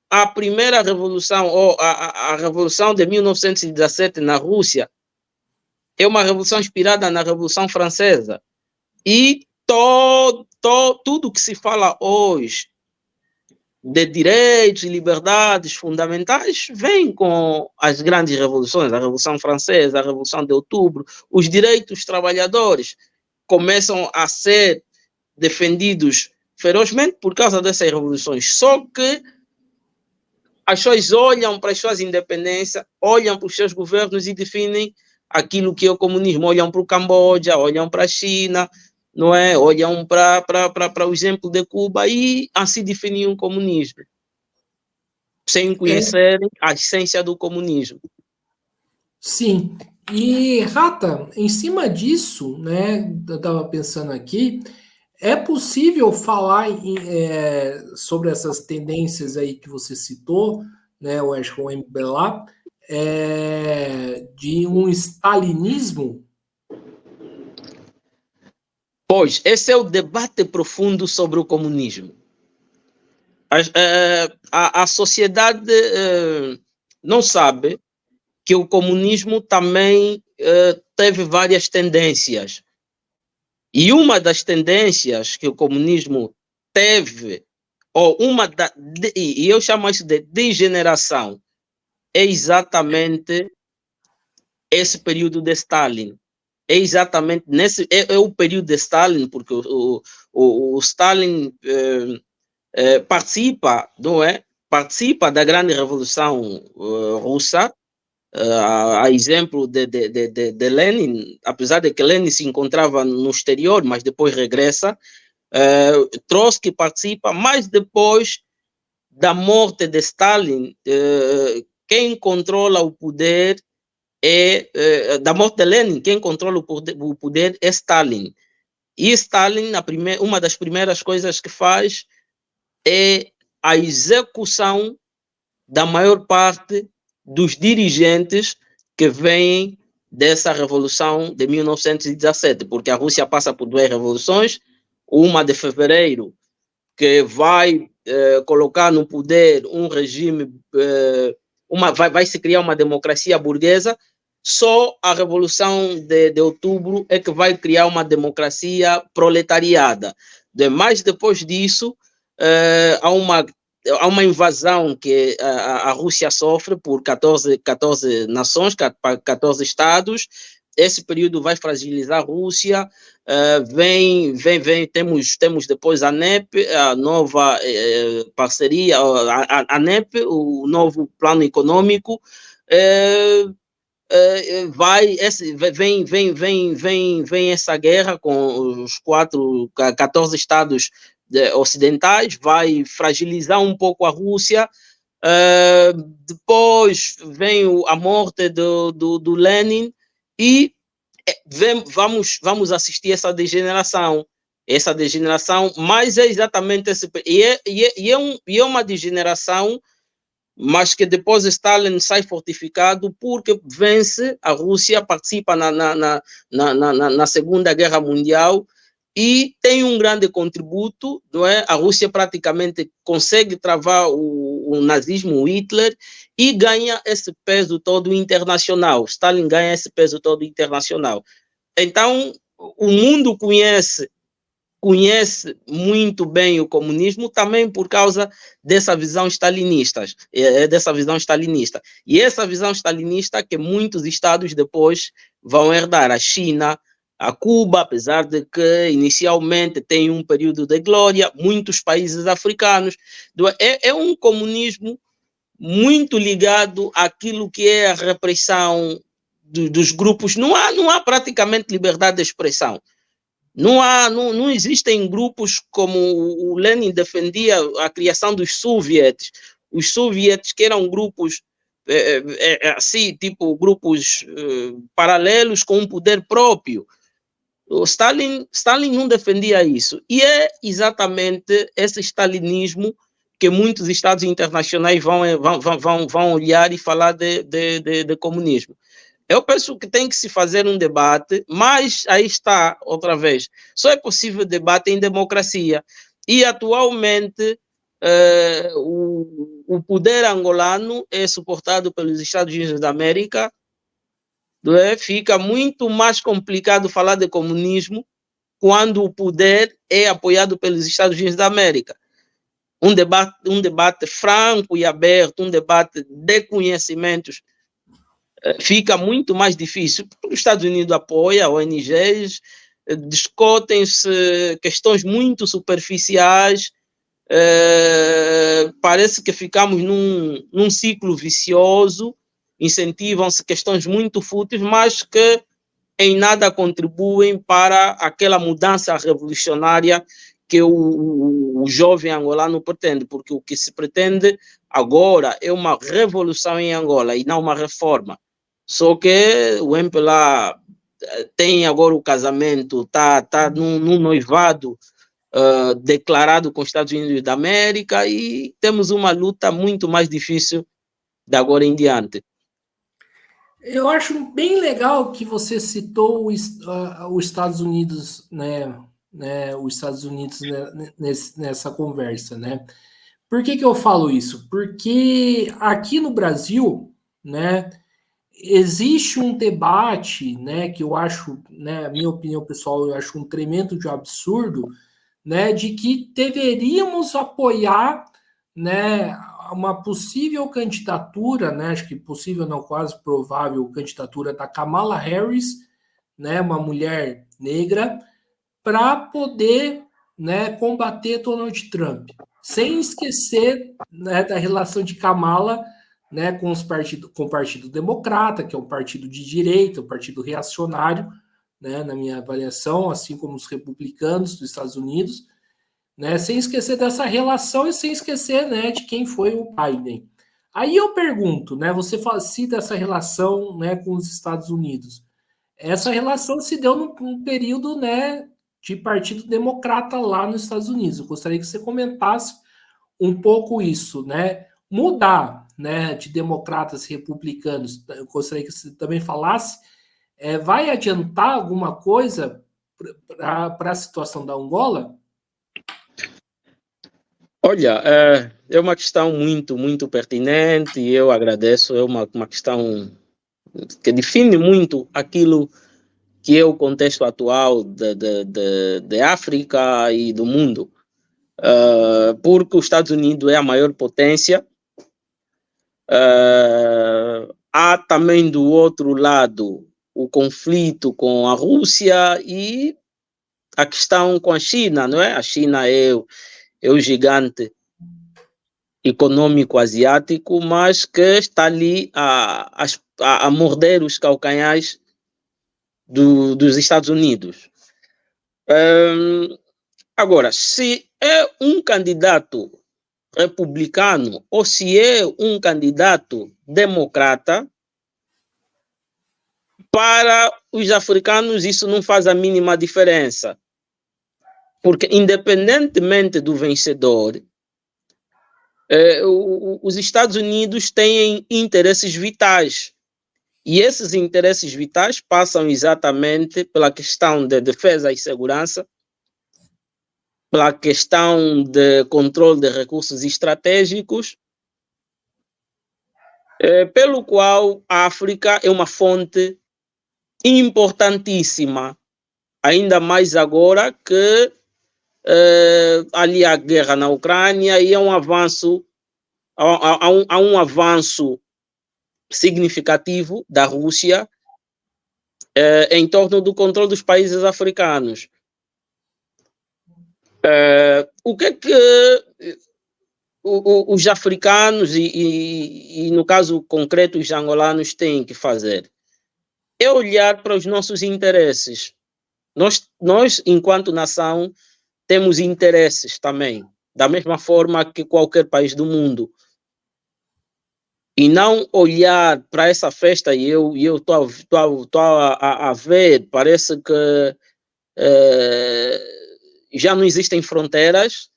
a primeira revolução, ou a revolução de 1917 na Rússia, é uma revolução inspirada na Revolução Francesa. E tudo que se fala hoje de direitos e liberdades fundamentais vem com as grandes revoluções, a Revolução Francesa, a Revolução de Outubro. Os direitos dos trabalhadores começam a ser defendidos ferozmente por causa dessas revoluções. Só que as pessoas olham para as suas independências, olham para os seus governos e definem aquilo que é o comunismo. Olham para o Camboja, olham para a China, não é? Olham para o exemplo de Cuba e assim definem o comunismo, sem conhecerem a essência do comunismo. Sim. E, Rata, em cima disso, né, eu estava pensando aqui, é possível falar sobre essas tendências aí que você citou, né, o acho que o MPLA, de um stalinismo? Pois, esse é o debate profundo sobre o comunismo. A sociedade não sabe que o comunismo também teve várias tendências. E uma das tendências que o comunismo teve, ou e eu chamo isso de degeneração, é exatamente esse período de Stalin. É exatamente nesse, é o período de Stalin, porque o Stalin participa, não é? Participa da grande revolução russa, a exemplo de Lenin, apesar de que Lenin se encontrava no exterior, mas depois regressa. Trotsky participa, mas depois da morte de Stalin, quem controla o poder da morte de Lenin, quem controla o poder é Stalin. E Stalin, uma das primeiras coisas que faz é a execução da maior parte dos dirigentes que vêm dessa revolução de 1917, porque a Rússia passa por duas revoluções, uma de fevereiro, que vai colocar no poder um regime, vai se criar uma democracia burguesa. Só a Revolução de Outubro é que vai criar uma democracia proletariada. Mas depois disso, há uma invasão que a Rússia sofre por 14 nações, 14 estados. Esse período vai fragilizar a Rússia. Temos depois a NEP, a nova parceria, a NEP, o novo plano econômico. Vem essa guerra com os 14 estados ocidentais, vai fragilizar um pouco a Rússia. Depois vem a morte do Lenin e vamos assistir essa degeneração, mas é exatamente esse, é uma degeneração, mas que depois Stalin sai fortificado porque vence a Rússia, participa na Segunda Guerra Mundial e tem um grande contributo, não é? A Rússia praticamente consegue travar o nazismo, o Hitler, e ganha esse peso todo internacional. Stalin ganha esse peso todo internacional. Então, o mundo conhece conhece muito bem o comunismo também por causa dessa visão stalinista, E essa visão stalinista que muitos estados depois vão herdar, a China, a Cuba, apesar de que inicialmente tem um período de glória, muitos países africanos. É um comunismo muito ligado àquilo que é a repressão dos grupos. Não há praticamente liberdade de expressão. Não existem grupos como o Lenin defendia a criação dos soviets. Os soviets que eram grupos assim, tipo grupos paralelos com um poder próprio. O Stalin não defendia isso. E é exatamente esse stalinismo que muitos estados internacionais vão olhar e falar de comunismo. Eu penso que tem que se fazer um debate, mas aí está, outra vez, só é possível debate em democracia. E atualmente o poder angolano é suportado pelos Estados Unidos da América. Fica muito mais complicado falar de comunismo quando o poder é apoiado pelos Estados Unidos da América. Um debate franco e aberto, um debate de conhecimentos, fica muito mais difícil, porque os Estados Unidos apoiam ONGs, discutem-se questões muito superficiais, parece que ficamos num ciclo vicioso, incentivam-se questões muito fúteis, mas que em nada contribuem para aquela mudança revolucionária que o jovem angolano pretende, porque o que se pretende agora é uma revolução em Angola e não uma reforma. Só que o MPLA tem agora o casamento, está num noivado declarado com os Estados Unidos da América e temos uma luta muito mais difícil de agora em diante. Eu acho bem legal que você citou os Estados Unidos, né, os Estados Unidos nessa conversa, né? Por que eu falo isso? Porque aqui no Brasil, né, existe um debate, né, que eu acho, né, minha opinião pessoal, eu acho um tremendo de absurdo, né, de que deveríamos apoiar, né, uma possível candidatura, né, acho que possível não, quase provável candidatura da Kamala Harris, né, uma mulher negra, para poder, né, combater Donald Trump, sem esquecer, né, da relação de Kamala, né, com o Partido Democrata, que é um partido de direita, um partido reacionário, né, na minha avaliação, assim como os republicanos dos Estados Unidos, né, sem esquecer dessa relação e sem esquecer, né, de quem foi o Biden. Aí eu pergunto, né, você cita essa relação, né, com os Estados Unidos. Essa relação se deu num período, né, de Partido Democrata lá nos Estados Unidos. Eu gostaria que você comentasse um pouco isso, né? Mudar, né, de democratas republicanos. Eu gostaria que você também falasse. Vai adiantar alguma coisa para a situação da Angola? Olha, é uma questão muito, muito pertinente e eu agradeço. É uma questão que define muito aquilo que é o contexto atual de África e do mundo. Porque os Estados Unidos é a maior potência. Há também do outro lado o conflito com a Rússia e a questão com a China, não é? A China é o gigante econômico asiático, mas que está ali a morder os calcanhares dos Estados Unidos. Agora, se é um candidato republicano ou se é um candidato democrata, para os africanos isso não faz a mínima diferença. Porque, independentemente do vencedor, os Estados Unidos têm interesses vitais. E esses interesses vitais passam exatamente pela questão de defesa e segurança, pela questão de controle de recursos estratégicos, pelo qual a África é uma fonte importantíssima, ainda mais agora que ali a guerra na Ucrânia e há um avanço, há um avanço significativo da Rússia em torno do controle dos países africanos. O que é que os africanos e, no caso concreto, os angolanos têm que fazer? É olhar para os nossos interesses. Nós, enquanto nação, temos interesses também, da mesma forma que qualquer país do mundo. E não olhar para essa festa, e eu estou a ver, parece que já não existem fronteiras,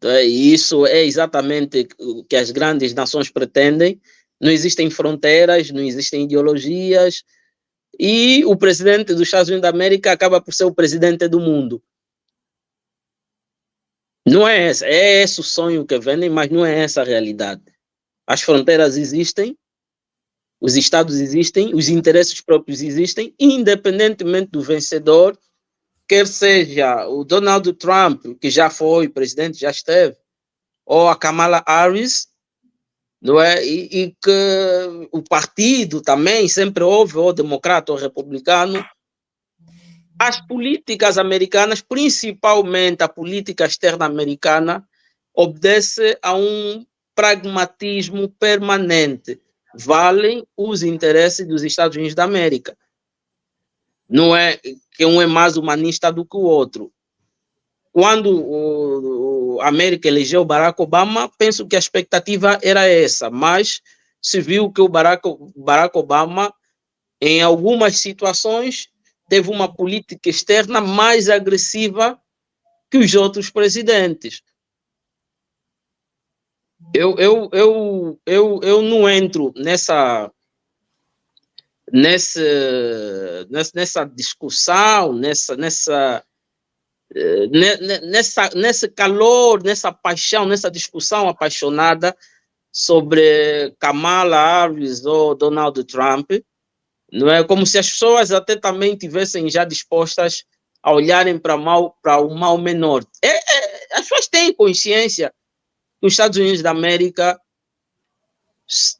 e isso é exatamente o que as grandes nações pretendem. Não existem fronteiras, não existem ideologias, e o presidente dos Estados Unidos da América acaba por ser o presidente do mundo. Não é esse, é esse o sonho que vendem, mas não é essa a realidade. As fronteiras existem, os estados existem, os interesses próprios existem, independentemente do vencedor, quer seja o Donald Trump, que já foi presidente, já esteve, ou a Kamala Harris, não é? E que o partido também sempre houve, ou democrata ou republicano. As políticas americanas, principalmente a política externa americana, obedece a um pragmatismo permanente. Valem os interesses dos Estados Unidos da América. Não é que um é mais humanista do que o outro. Quando a América elegeu Barack Obama, penso que a expectativa era essa, mas se viu que o Barack Obama, em algumas situações, teve uma política externa mais agressiva que os outros presidentes. Eu não entro nessa discussão, nesse calor, nessa paixão, nessa discussão apaixonada sobre Kamala Harris ou Donald Trump. Não é como se as pessoas até também tivessem já dispostas a olharem para o mal menor. As pessoas têm consciência que os Estados Unidos da América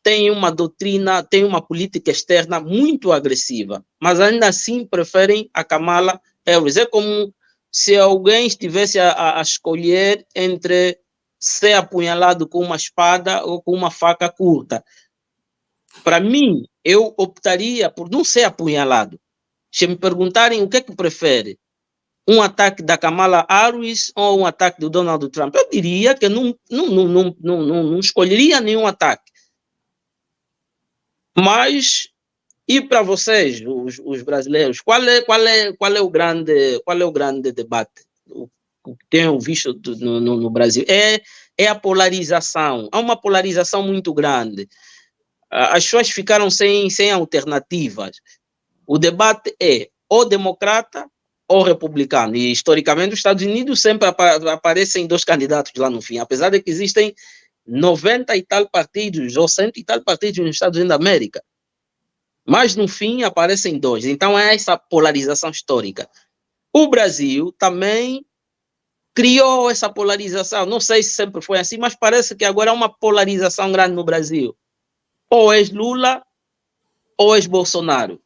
têm uma doutrina, têm uma política externa muito agressiva, mas ainda assim preferem a Kamala Harris. É como se alguém estivesse a escolher entre ser apunhalado com uma espada ou com uma faca curta. Para mim, eu optaria por não ser apunhalado. Se me perguntarem o que é que prefere, um ataque da Kamala Harris ou um ataque do Donald Trump, eu diria que não escolheria nenhum ataque. Mas, e para vocês, os brasileiros, qual é o grande debate? O que tenho visto no Brasil é a polarização. Há uma polarização muito grande. As pessoas ficaram sem alternativas. O debate é ou democrata ou republicano. E, historicamente, os Estados Unidos sempre aparecem dois candidatos lá no fim, apesar de que existem 90 e tal partidos, ou 100 e tal partidos nos Estados Unidos da América. Mas, no fim, aparecem dois. Então, é essa polarização histórica. O Brasil também criou essa polarização. Não sei se sempre foi assim, mas parece que agora há uma polarização grande no Brasil. Ou és Lula, ou és Bolsonaro.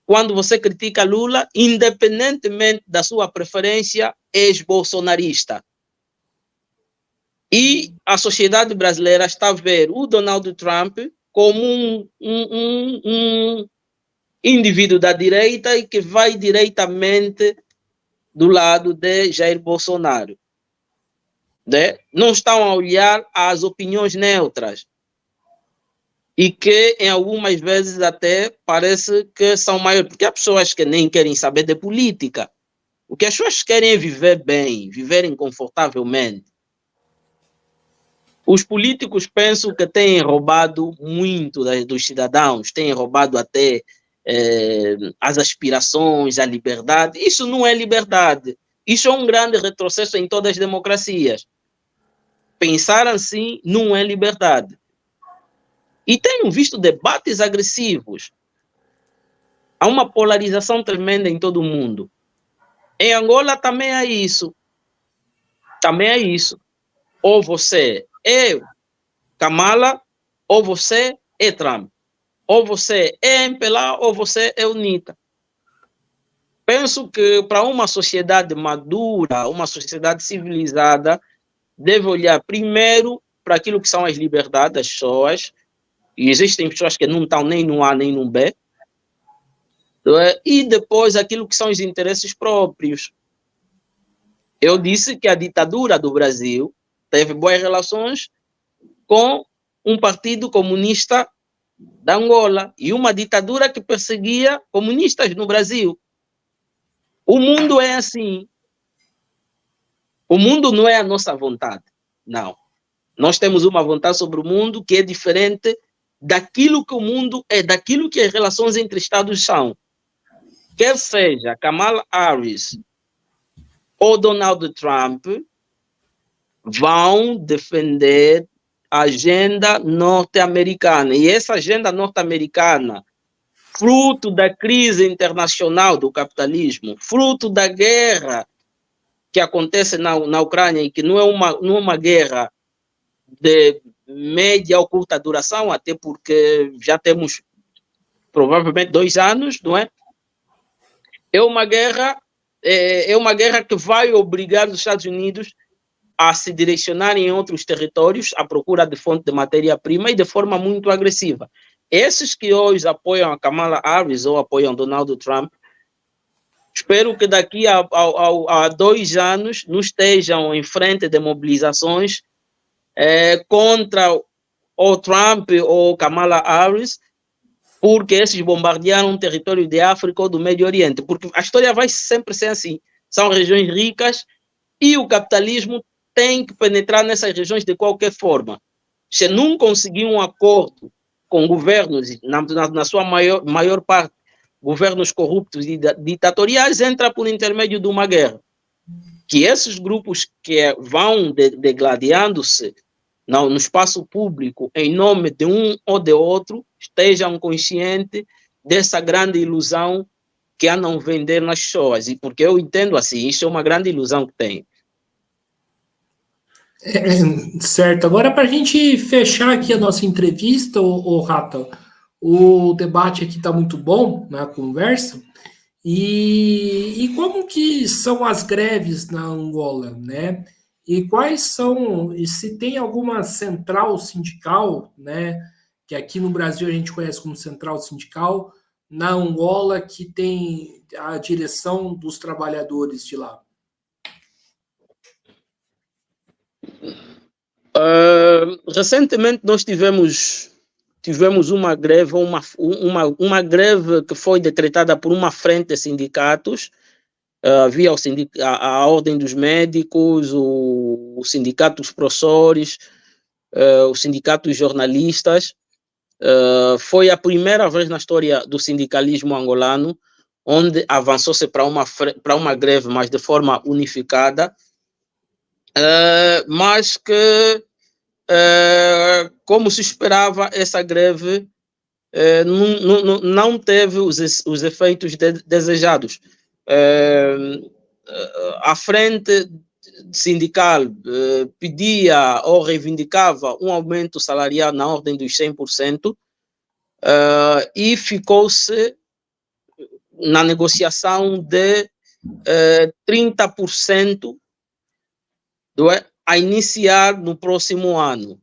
Quando você critica Lula, independentemente da sua preferência, és bolsonarista. E a sociedade brasileira está a ver o Donald Trump como um indivíduo da direita e que vai diretamente do lado de Jair Bolsonaro. Né? Não estão a olhar as opiniões neutras. E que em algumas vezes até parece que são maiores, porque há pessoas que nem querem saber de política. O que as pessoas querem é viver bem, viverem confortavelmente. Os políticos pensam que têm roubado muito dos cidadãos, têm roubado até as aspirações, a liberdade. Isso não é liberdade. Isso é um grande retrocesso em todas as democracias. Pensar assim não é liberdade. E tenho visto debates agressivos. Há uma polarização tremenda em todo o mundo. Em Angola também há isso. Também é isso. Ou você é Kamala, ou você é Trump. Ou você é MPLA, ou você é UNITA. Penso que para uma sociedade madura, uma sociedade civilizada, deve olhar primeiro para aquilo que são as liberdades das pessoas, e existem pessoas que não estão nem no A nem no B, e depois aquilo que são os interesses próprios. Eu disse que a ditadura do Brasil teve boas relações com um partido comunista da Angola e uma ditadura que perseguia comunistas no Brasil. O mundo é assim. O mundo não é a nossa vontade, não. Nós temos uma vontade sobre o mundo que é diferente daquilo que o mundo é, daquilo que as relações entre Estados são. Quer seja Kamala Harris ou Donald Trump, vão defender a agenda norte-americana. E essa agenda norte-americana, fruto da crise internacional do capitalismo, fruto da guerra que acontece na Ucrânia, e que não é uma guerra de média ou curta duração, até porque já temos provavelmente 2 anos, não é? É uma guerra que vai obrigar os Estados Unidos a se direcionarem em outros territórios à procura de fonte de matéria-prima e de forma muito agressiva. Esses que hoje apoiam a Kamala Harris ou apoiam Donald Trump, espero que daqui a 2 anos não estejam em frente de mobilizações contra o Trump ou Kamala Harris, porque esses bombardearam o território de África ou do Médio Oriente, porque a história vai sempre ser assim. São regiões ricas e o capitalismo tem que penetrar nessas regiões de qualquer forma. Se não conseguir um acordo com governos, na sua maior parte, governos corruptos e ditatoriais, entra por intermédio de uma guerra. Que esses grupos que vão degladiando-se no espaço público em nome de um ou de outro estejam conscientes dessa grande ilusão que a não vender nas pessoas. E porque eu entendo assim, isso é uma grande ilusão que tem. Certo. Agora, para a gente fechar aqui a nossa entrevista, o Rata, o debate aqui está muito bom na conversa. E como que são as greves na Angola, né? E quais são, e se tem alguma central sindical, né? Que aqui no Brasil a gente conhece como central sindical, na Angola que tem a direção dos trabalhadores de lá. Recentemente nós tivemos uma greve, uma greve que foi decretada por uma frente de sindicatos. Havia a Ordem dos Médicos, o Sindicato dos Professores, o Sindicato dos Jornalistas. Foi a primeira vez na história do sindicalismo angolano onde avançou-se para uma greve, mas de forma unificada, mas que, como se esperava, essa greve não teve os efeitos desejados. A frente sindical pedia ou reivindicava um aumento salarial na ordem dos 100%, e ficou-se na negociação de 30% a iniciar no próximo ano.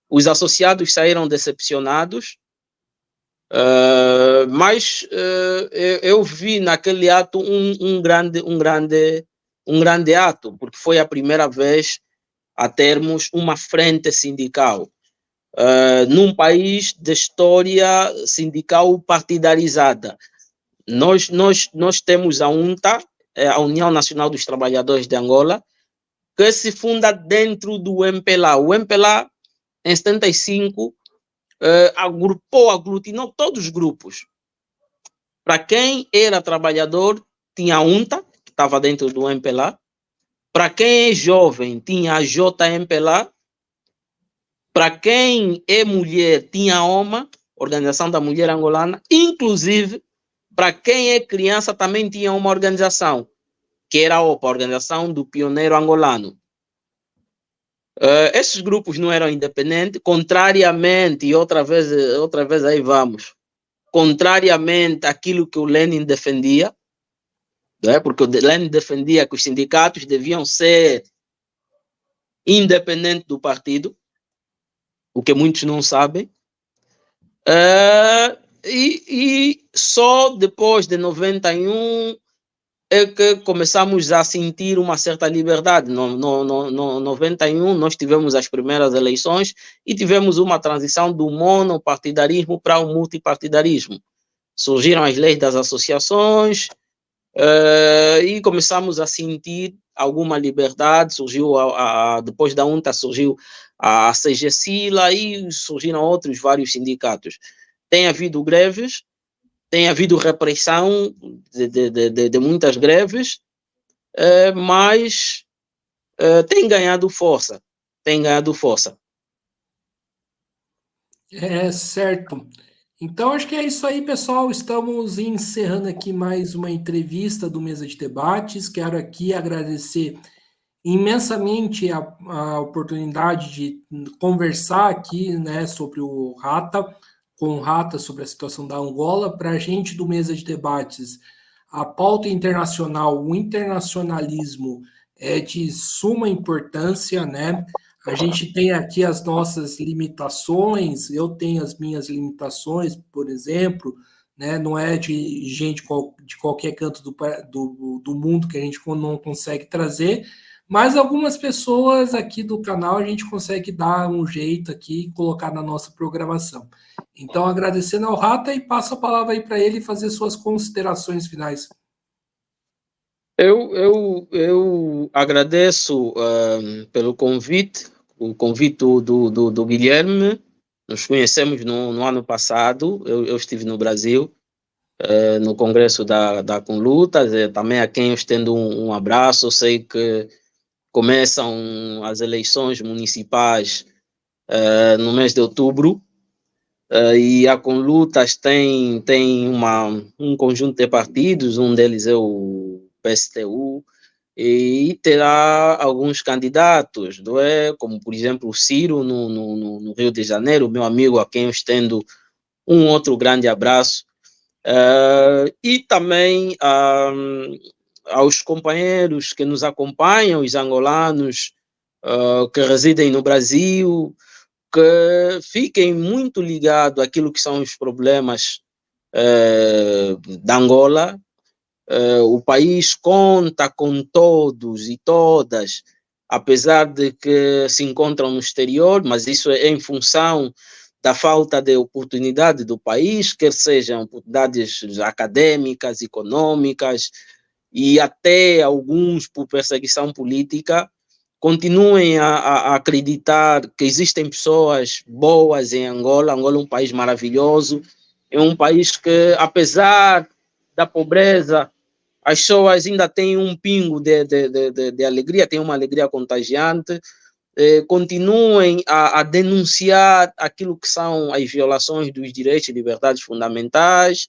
Os associados saíram decepcionados, mas eu vi naquele ato um grande ato, porque foi a primeira vez a termos uma frente sindical num país de história sindical partidarizada. Nós temos a UNTA, a União Nacional dos Trabalhadores de Angola, que se funda dentro do MPLA. O MPLA, em 75, aglutinou todos os grupos. Para quem era trabalhador, tinha a UNTA, que estava dentro do MPLA. Para quem é jovem, tinha a JMPLA. Para quem é mulher, tinha a OMA, Organização da Mulher Angolana. Inclusive, para quem é criança, também tinha uma organização, que era a OPA, a Organização do Pioneiro Angolano. Esses grupos não eram independentes, contrariamente, e outra vez aí vamos, contrariamente àquilo que o Lenin defendia, né? Porque o Lenin defendia que os sindicatos deviam ser independentes do partido, o que muitos não sabem. E só depois de 91 é que começamos a sentir uma certa liberdade. No 91 nós tivemos as primeiras eleições e tivemos uma transição do monopartidarismo para o multipartidarismo. Surgiram as leis das associações e começamos a sentir alguma liberdade. Surgiu, depois da UNTA, surgiu a CGSILA e surgiram outros vários sindicatos. Tem havido greves, tem havido repressão de muitas greves, mas tem ganhado força. É certo. Então, acho que é isso aí, pessoal. Estamos encerrando aqui mais uma entrevista do Mesa de Debates. Quero aqui agradecer imensamente a oportunidade de conversar aqui, né, sobre o Rata, com o Rata, sobre a situação da Angola. Para a gente do Mesa de Debates, a pauta internacional, o internacionalismo é de suma importância, né? A gente tem aqui as nossas limitações, eu tenho as minhas limitações, por exemplo, né? Não é de gente de qualquer canto do mundo que a gente não consegue trazer, mas algumas pessoas aqui do canal a gente consegue dar um jeito aqui e colocar na nossa programação. Então, agradecendo ao Rata e passo a palavra aí para ele fazer suas considerações finais. Eu agradeço pelo convite, o convite do Guilherme. Nos conhecemos no ano passado, eu estive no Brasil, no congresso da Conlutas, também a quem eu estendo um abraço. Eu sei que começam as eleições municipais no mês de outubro, e a Conlutas tem um conjunto de partidos, um deles é o PSTU, e terá alguns candidatos, não é? Como, por exemplo, o Ciro no Rio de Janeiro, meu amigo, a quem eu estendo um outro grande abraço, e também aos companheiros que nos acompanham, os angolanos que residem no Brasil, que fiquem muito ligados àquilo que são os problemas da Angola. O país conta com todos e todas, apesar de que se encontram no exterior, mas isso é em função da falta de oportunidade do país, quer sejam oportunidades acadêmicas, econômicas e até alguns por perseguição política. Continuem a acreditar que existem pessoas boas em Angola. Angola é um país maravilhoso, é um país que, apesar da pobreza, as pessoas ainda têm um pingo de alegria, têm uma alegria contagiante. Continuem a denunciar aquilo que são as violações dos direitos e liberdades fundamentais.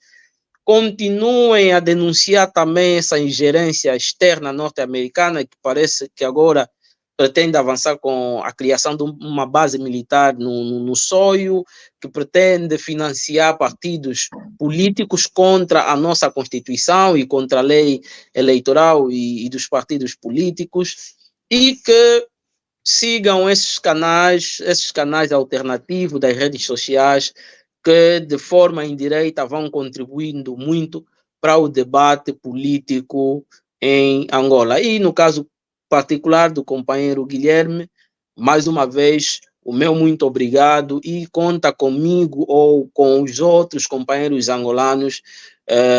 Continuem a denunciar também essa ingerência externa norte-americana, que parece que agora pretende avançar com a criação de uma base militar no Soio, que pretende financiar partidos políticos contra a nossa Constituição e contra a lei eleitoral e dos partidos políticos, e que sigam esses canais alternativos das redes sociais, que de forma indireta vão contribuindo muito para o debate político em Angola. E no caso particular do companheiro Guilherme, mais uma vez, o meu muito obrigado, e conta comigo ou com os outros companheiros angolanos,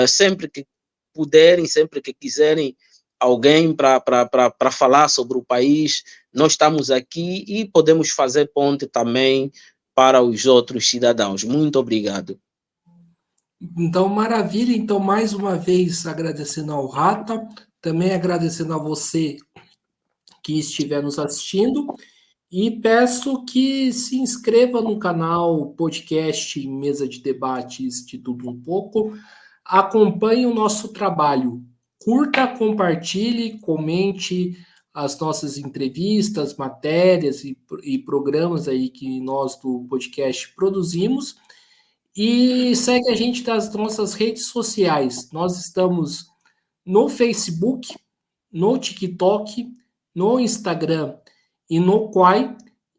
sempre que puderem, sempre que quiserem alguém para falar sobre o país, nós estamos aqui e podemos fazer ponte também para os outros cidadãos. Muito obrigado. Então, maravilha. Então, mais uma vez, agradecendo ao Rata, também agradecendo a você que estiver nos assistindo, e peço que se inscreva no canal podcast Mesa de Debates de Tudo Um Pouco, acompanhe o nosso trabalho. curta, compartilhe, comente as nossas entrevistas, matérias e programas aí que nós do podcast produzimos. E segue a gente nas nossas redes sociais. Nós estamos no Facebook, no TikTok, no Instagram e no Quai.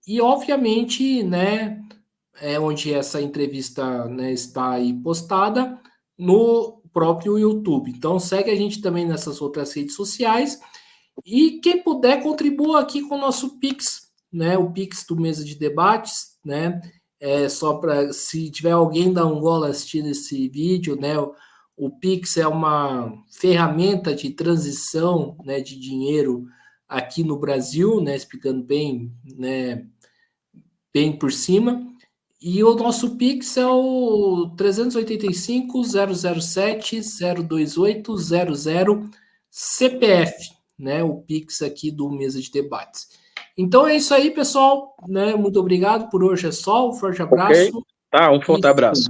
E, obviamente, né, onde essa entrevista, né, está aí postada, no próprio YouTube. Então, segue a gente também nessas outras redes sociais. E quem puder, contribua aqui com o nosso Pix, né? O Pix do Mesa de Debates, né? Só para, se tiver alguém da Angola assistindo esse vídeo, né? O Pix é uma ferramenta de transição, né, de dinheiro aqui no Brasil, né? Explicando bem, né, bem por cima. E o nosso Pix é o 385-007-02800 CPF, né? O Pix aqui do Mesa de Debates. Então é isso aí, pessoal, né? Muito obrigado por hoje, é só. Um forte abraço. Ok? Tá, um forte abraço.